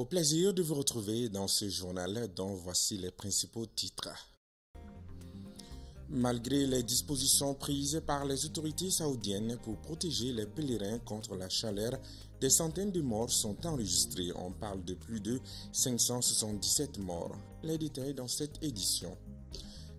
Au plaisir de vous retrouver dans ce journal dont voici les principaux titres. Malgré les dispositions prises par les autorités saoudiennes pour protéger les pèlerins contre la chaleur, des centaines de morts sont enregistrés. On parle de plus de 577 morts. Les détails dans cette édition.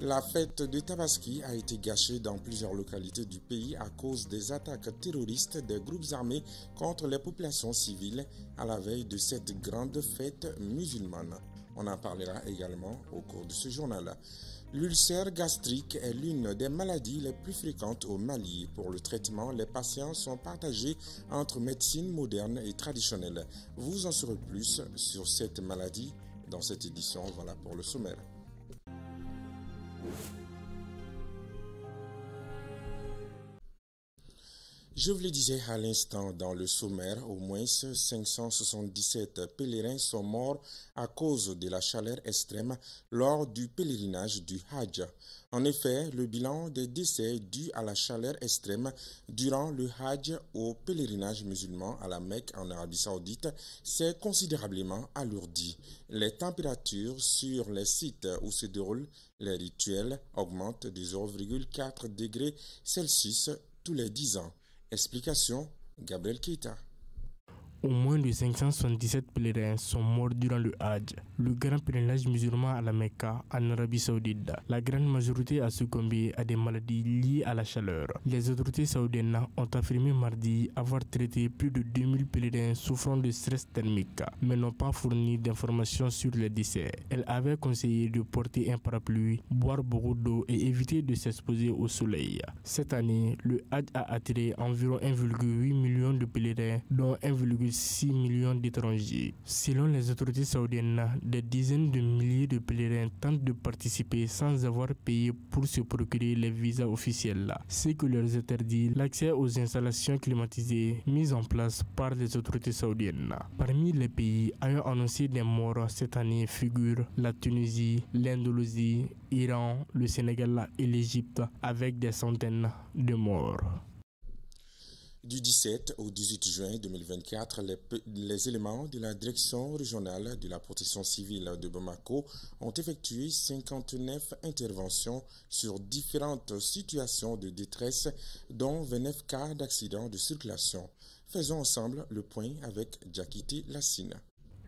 La fête de Tabaski a été gâchée dans plusieurs localités du pays à cause des attaques terroristes des groupes armés contre les populations civiles à la veille de cette grande fête musulmane. On en parlera également au cours de ce journal. L'ulcère gastrique est l'une des maladies les plus fréquentes au Mali. Pour le traitement, les patients sont partagés entre médecine moderne et traditionnelle. Vous en saurez plus sur cette maladie dans cette édition. Voilà pour le sommaire. Je vous le disais à l'instant dans le sommaire, au moins 577 pèlerins sont morts à cause de la chaleur extrême lors du pèlerinage du Hajj. En effet, le bilan des décès dus à la chaleur extrême durant le Hajj au pèlerinage musulman à la Mecque en Arabie Saoudite s'est considérablement alourdi. Les températures sur les sites où se déroulent les rituels augmentent de 0,4 degrés Celsius tous les 10 ans. Explication, Gabriel Keita. Au moins de 577 pèlerins sont morts durant le Hajj, le grand pèlerinage musulman à la Mecca, en Arabie Saoudite. La grande majorité a succombé à des maladies liées à la chaleur. Les autorités saoudiennes ont affirmé mardi avoir traité plus de 2000 pèlerins souffrant de stress thermique, mais n'ont pas fourni d'informations sur les décès. Elles avaient conseillé de porter un parapluie, boire beaucoup d'eau et éviter de s'exposer au soleil. Cette année, le Hajj a attiré environ 1,8 million de pèlerins, dont 1,6 millions d'étrangers. Selon les autorités saoudiennes, des dizaines de milliers de pèlerins tentent de participer sans avoir payé pour se procurer les visas officiels, ce que leur interdit l'accès aux installations climatisées mises en place par les autorités saoudiennes. Parmi les pays ayant annoncé des morts cette année figurent la Tunisie, l'Indonésie, l'Iran, le Sénégal et l'Égypte avec des centaines de morts. Du 17 au 18 juin 2024, les éléments de la direction régionale de la protection civile de Bamako ont effectué 59 interventions sur différentes situations de détresse, dont 29 cas d'accidents de circulation. Faisons ensemble le point avec Jakiti Lassine.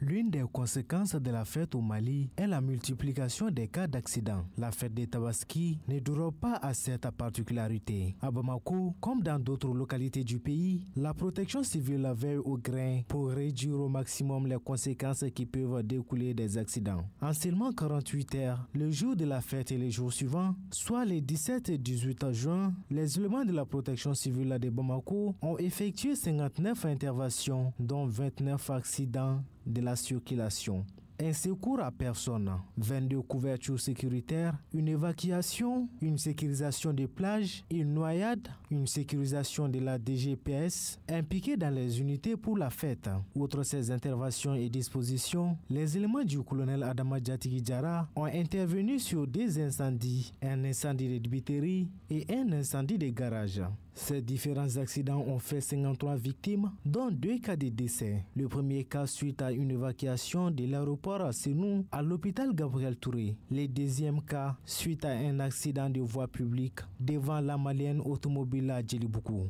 L'une des conséquences de la fête au Mali est la multiplication des cas d'accidents. La fête de Tabaski ne dure pas à cette particularité. À Bamako, comme dans d'autres localités du pays, la protection civile veille au grain pour réduire au maximum les conséquences qui peuvent découler des accidents. En seulement 48 heures, le jour de la fête et les jours suivants, soit les 17 et 18 juin, les éléments de la protection civile de Bamako ont effectué 59 interventions, dont 29 accidents de la circulation. Un secours à personne, 22 couvertures sécuritaires, une évacuation, une sécurisation des plages, une noyade, une sécurisation de la DGPS impliquée dans les unités pour la fête. Outre ces interventions et dispositions, les éléments du colonel Adama Diatigi Diarra ont intervenu sur des incendies, un incendie de débiterie et un incendie de garage. Ces différents accidents ont fait 53 victimes, dont 2 cas de décès. Le premier cas suite à une évacuation de l'aéroport à Sénou à l'hôpital Gabriel Touré. Le deuxième cas suite à un accident de voie publique devant la Malienne automobile à Djeliboukou.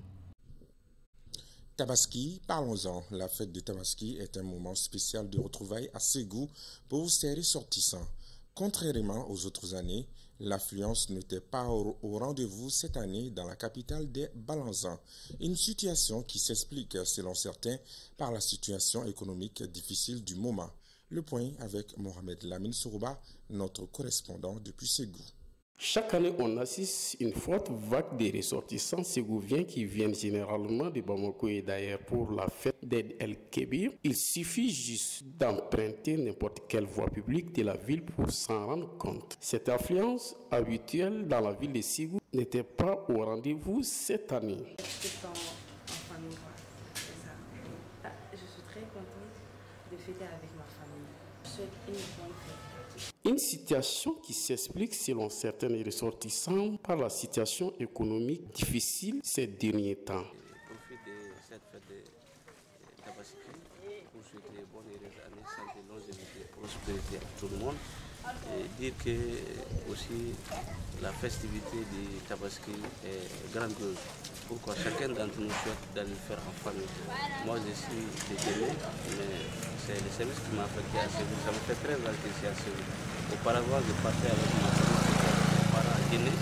Tabaski, parlons-en. La fête de Tabaski est un moment spécial de retrouvailles à Ségou pour ses ressortissants. Contrairement aux autres années, l'affluence n'était pas au rendez-vous cette année dans la capitale des Balanzans. Une situation qui s'explique, selon certains, par la situation économique difficile du moment. Le point avec Mohamed Lamine Sourouba, notre correspondant depuis Ségou. Chaque année, on assiste à une forte vague de ressortissants ségouviens qui viennent généralement de Bamako et d'ailleurs pour la fête d'Eid el-Kébir. Il suffit juste d'emprunter n'importe quelle voie publique de la ville pour s'en rendre compte. Cette affluence habituelle dans la ville de Ségou n'était pas au rendez-vous cette année. Je suis très contente de fêter avec ma famille. Je souhaite une bonne fête. Une situation qui s'explique selon certains ressortissants par la situation économique difficile ces derniers temps. Je profite de cette fête de Tabaski pour souhaiter bonne et heureuse année, santé prospérité à tout le monde. Et dire que aussi la festivité du Tabaski est grandiose. Pourquoi chacun d'entre nous souhaite d'aller le faire en famille. Moi je suis détenu, mais c'est le service qui m'a affecté à Séville. Ça me fait très mal que c'est à Séville. Auparavant je partais avec ma famille, mes parents à Guinée,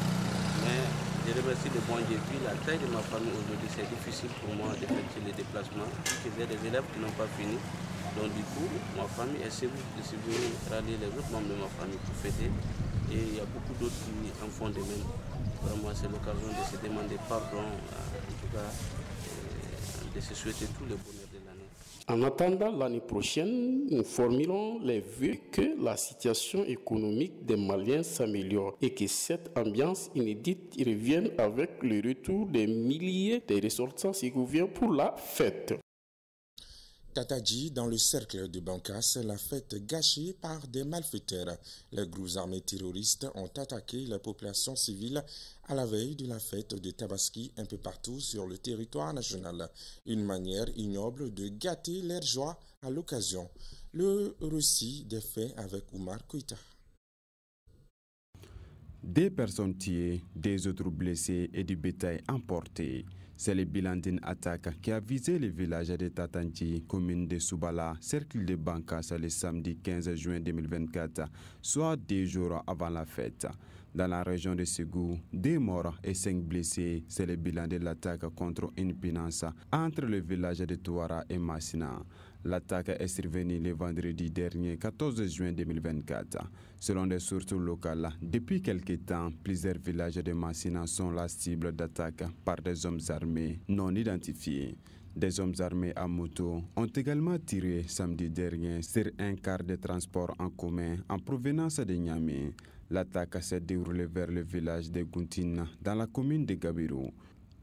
mais je remercie le bon Dieu. Puis la taille de ma famille aujourd'hui, c'est difficile pour moi d'effectuer les déplacements. Il y a des élèves qui n'ont pas fini. Donc du coup, ma famille est Séville. Je suis venu rallier les autres membres de ma famille pour fêter. Et il y a beaucoup d'autres qui en font de même. Vraiment, c'est l'occasion de se demander pardon, en tout cas, de se souhaiter tout le bonheur de l'année. En attendant l'année prochaine, nous formulons les vœux que la situation économique des Maliens s'améliore et que cette ambiance inédite revienne avec le retour des milliers de ressortissants ségoviens pour la fête. Tatadji, dans le cercle de Bankas, la fête gâchée par des malfaiteurs. Les groupes armés terroristes ont attaqué la population civile à la veille de la fête de Tabaski un peu partout sur le territoire national. Une manière ignoble de gâter leur joie à l'occasion. Le récit des faits avec Oumar Koïta. Des personnes tuées, des autres blessés et du bétail emporté. C'est le bilan d'une attaque qui a visé le village de Tatandji, commune de Soubala, cercle de Bankas, le samedi 15 juin 2024, soit 2 jours avant la fête. Dans la région de Ségou, 2 morts et 5 blessés, c'est le bilan de l'attaque contre une pinance entre le village de Touara et Massina. L'attaque est survenue le vendredi dernier, 14 juin 2024. Selon des sources locales, depuis quelque temps, plusieurs villages de Massina sont la cible d'attaques par des hommes armés non identifiés. Des hommes armés à moto ont également tiré samedi dernier sur un car de transport en commun en provenance de Niamey. L'attaque s'est déroulée vers le village de Guntine dans la commune de Gabirou.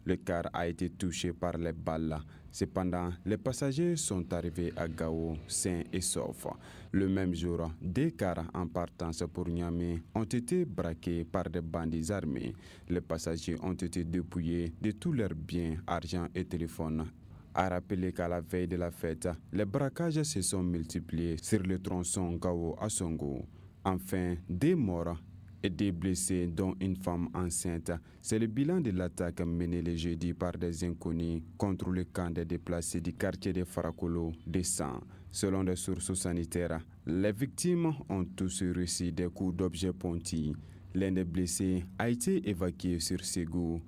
Le car a été touché par les balles. Cependant, les passagers sont arrivés à Gao sains et saufs. Le même jour, 2 cars en partance pour Niamey ont été braqués par des bandits armés. Les passagers ont été dépouillés de tous leurs biens, argent et téléphones. A rappeler qu'à la veille de la fête, les braquages se sont multipliés sur le tronçon Gao à Songo. Enfin, 2 morts et 2 blessés, dont une femme enceinte. C'est le bilan de l'attaque menée le jeudi par des inconnus contre le camp des déplacés du quartier de Farakolo de Sang. Selon des sources sanitaires, les victimes ont tous reçu des coups d'objets pointus. L'un des blessés a été évacué sur Ségou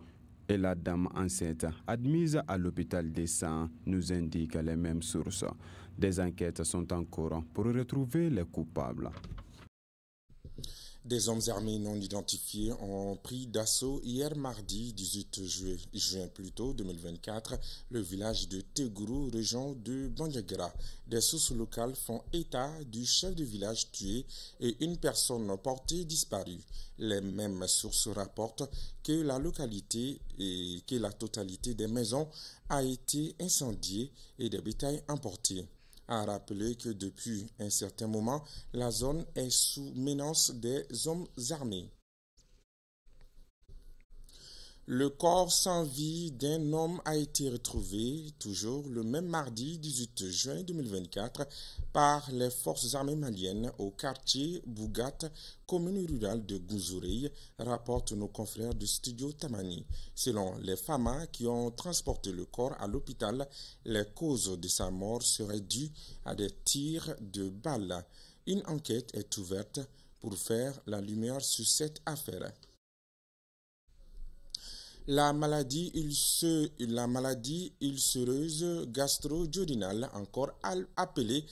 et la dame enceinte admise à l'hôpital de Sang, nous indiquent les mêmes sources. Des enquêtes sont en cours pour retrouver les coupables. Des hommes armés non identifiés ont pris d'assaut hier mardi 18 juin 2024 le village de Tegourou, région de Bandiagara. Des sources locales font état du chef de village tué et une personne portée disparue. Les mêmes sources rapportent que la localité et que la totalité des maisons a été incendiée et des bétails emportés. A rappelé que depuis un certain moment, la zone est sous menace des hommes armés. Le corps sans vie d'un homme a été retrouvé, toujours le même mardi 18 juin 2024, par les forces armées maliennes au quartier Bougat, commune rurale de Gounzourey, rapportent nos confrères du studio Tamani. Selon les FAMA qui ont transporté le corps à l'hôpital, les causes de sa mort seraient dues à des tirs de balles. Une enquête est ouverte pour faire la lumière sur cette affaire. La maladie ulcéreuse gastro-duodénale, encore appelée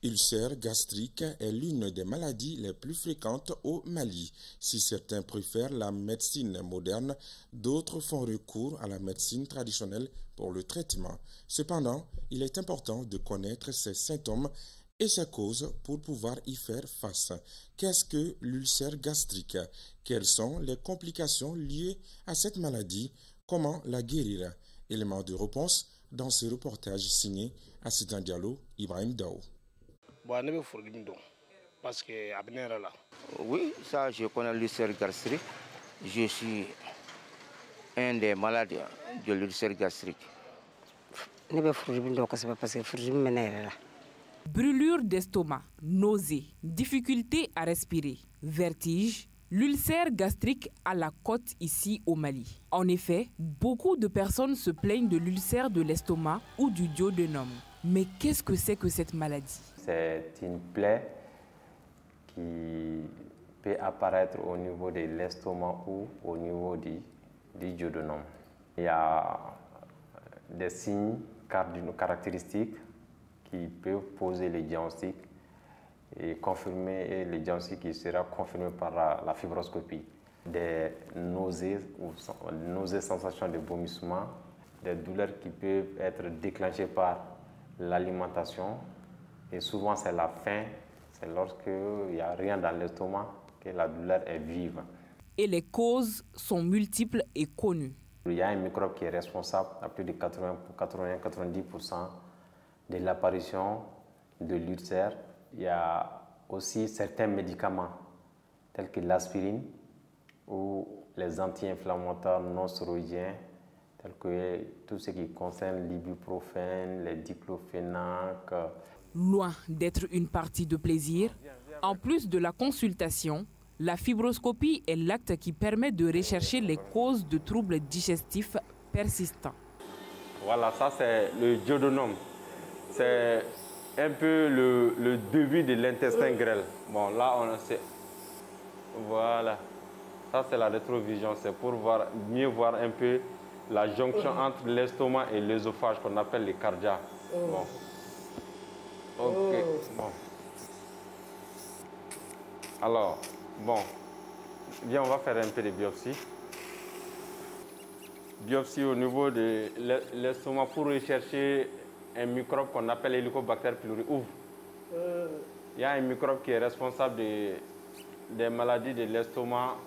ulcère gastrique, est l'une des maladies les plus fréquentes au Mali. Si certains préfèrent la médecine moderne, d'autres font recours à la médecine traditionnelle pour le traitement. Cependant, il est important de connaître ces symptômes et ses causes pour pouvoir y faire face. Qu'est-ce que l'ulcère gastrique? Quelles sont les complications liées à cette maladie? Comment la guérir? Élément de réponse dans ce reportage signé Assidan Diallo, Ibrahim Dao. Oui, ça je connais l'ulcère gastrique. Je suis un des malades de l'ulcère gastrique. Brûlure d'estomac, nausées, difficultés à respirer, vertige, l'ulcère gastrique à la côte ici au Mali. En effet, beaucoup de personnes se plaignent de l'ulcère de l'estomac ou du duodénum. Mais qu'est-ce que c'est que cette maladie? C'est une plaie qui peut apparaître au niveau de l'estomac ou au niveau du duodénum. Il y a des signes caractéristiques qui peuvent poser le diagnostic et confirmer le diagnostic qui sera confirmé par la fibroscopie. Des nausées, sensations de vomissement, des douleurs qui peuvent être déclenchées par l'alimentation et souvent c'est la faim, c'est lorsqu'il n'y a rien dans l'estomac que la douleur est vive. Et les causes sont multiples et connues. Il y a un microbe qui est responsable à plus de 80-90% de l'apparition de l'ulcère. Il y a aussi certains médicaments tels que l'aspirine ou les anti-inflammatoires non stéroïdiens tels que tout ce qui concerne l'ibuprofène, les diclofénac. Loin d'être une partie de plaisir, en plus de la consultation, la fibroscopie est l'acte qui permet de rechercher les causes de troubles digestifs persistants. Voilà, ça c'est le duodénum. C'est un peu le début de l'intestin grêle. Bon, là, on sait. Voilà. Ça, c'est la rétrovision. C'est pour mieux voir un peu la jonction entre l'estomac et l'œsophage qu'on appelle les cardiaques. Bon. Ok. Bon. Alors, bon. Bien, on va faire un peu de biopsie. Biopsie au niveau de l'estomac pour rechercher un microbe qu'on appelle Helicobacter pylori. Il y a un microbe qui est responsable des maladies de l'estomac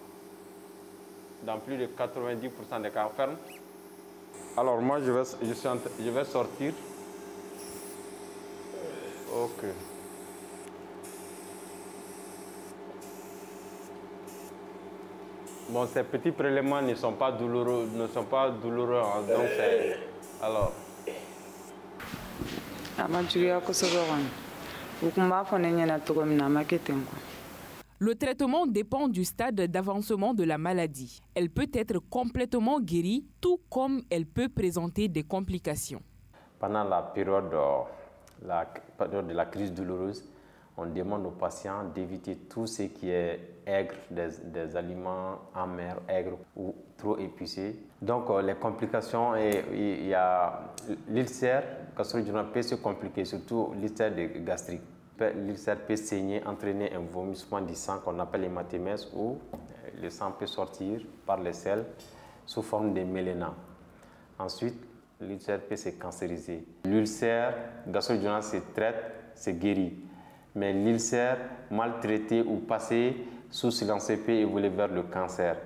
dans plus de 90% des cas fermes. Alors moi, je vais sortir. Ok. Bon, ces petits prélèvements ne sont pas douloureux, hein, donc c'est... Alors... Le traitement dépend du stade d'avancement de la maladie. Elle peut être complètement guérie, tout comme elle peut présenter des complications. Pendant la période de la crise douloureuse, on demande aux patients d'éviter tout ce qui est aigre, des aliments amers, aigres ou trop épicés. Donc les complications, il y a l'ulcère gastro-duodénal peut se compliquer, surtout l'ulcère gastrique. L'ulcère peut saigner, entraîner un vomissement du sang qu'on appelle hématémèse où le sang peut sortir par les selles sous forme de méléna. Ensuite, l'ulcère peut se cancériser. L'ulcère gastro-duodénal se traite, se guérit. Mais l'ulcère mal traité ou passé sous silence peut évoluer vers le cancer.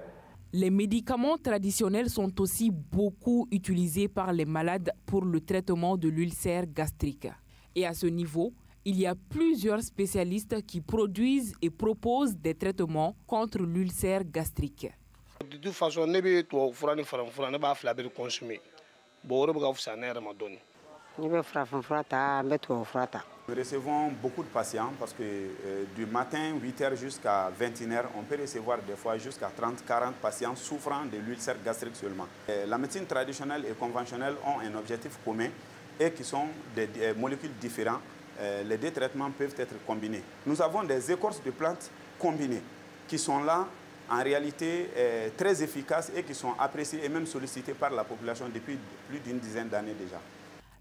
Les médicaments traditionnels sont aussi beaucoup utilisés par les malades pour le traitement de l'ulcère gastrique. Et à ce niveau, il y a plusieurs spécialistes qui produisent et proposent des traitements contre l'ulcère gastrique. De toute façon, nous recevons beaucoup de patients parce que du matin 8h jusqu'à 21h, on peut recevoir des fois jusqu'à 30-40 patients souffrant de l'ulcère gastrique seulement. La médecine traditionnelle et conventionnelle ont un objectif commun et qui sont des molécules différentes. Les deux traitements peuvent être combinés. Nous avons des écorces de plantes combinées qui sont là en réalité très efficaces et qui sont appréciées et même sollicitées par la population depuis plus d'une dizaine d'années déjà.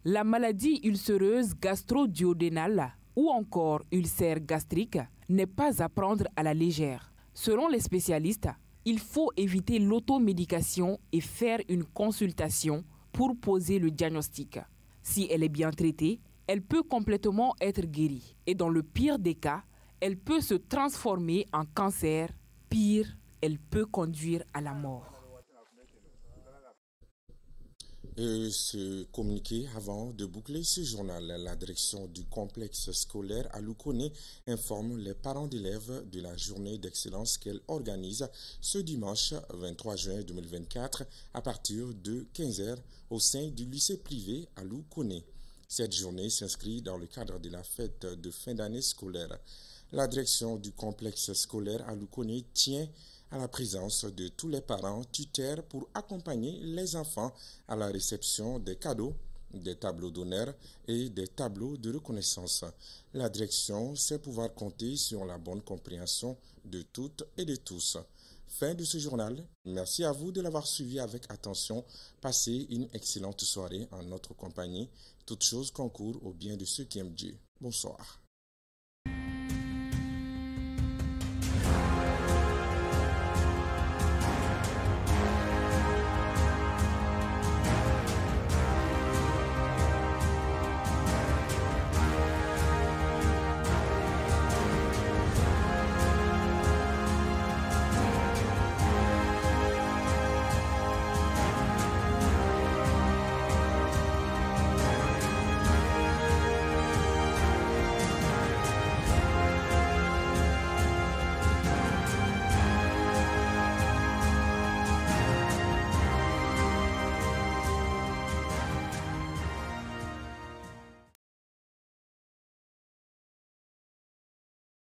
La maladie ulcéreuse gastro-duodénale ou encore ulcère gastrique n'est pas à prendre à la légère. Selon les spécialistes, il faut éviter l'automédication et faire une consultation pour poser le diagnostic. Si elle est bien traitée, elle peut complètement être guérie. Et dans le pire des cas, elle peut se transformer en cancer. Pire, elle peut conduire à la mort. Ce communiqué avant de boucler ce journal, la direction du complexe scolaire à Loukoné informe les parents d'élèves de la journée d'excellence qu'elle organise ce dimanche 23 juin 2024 à partir de 15h au sein du lycée privé à Loukoné. Cette journée s'inscrit dans le cadre de la fête de fin d'année scolaire. La direction du complexe scolaire à Lukone tient à la présence de tous les parents tuteurs pour accompagner les enfants à la réception des cadeaux, des tableaux d'honneur et des tableaux de reconnaissance. La direction sait pouvoir compter sur la bonne compréhension de toutes et de tous. Fin de ce journal. Merci à vous de l'avoir suivi avec attention. Passez une excellente soirée en notre compagnie. Toutes choses concourent au bien de ceux qui aiment Dieu. Bonsoir.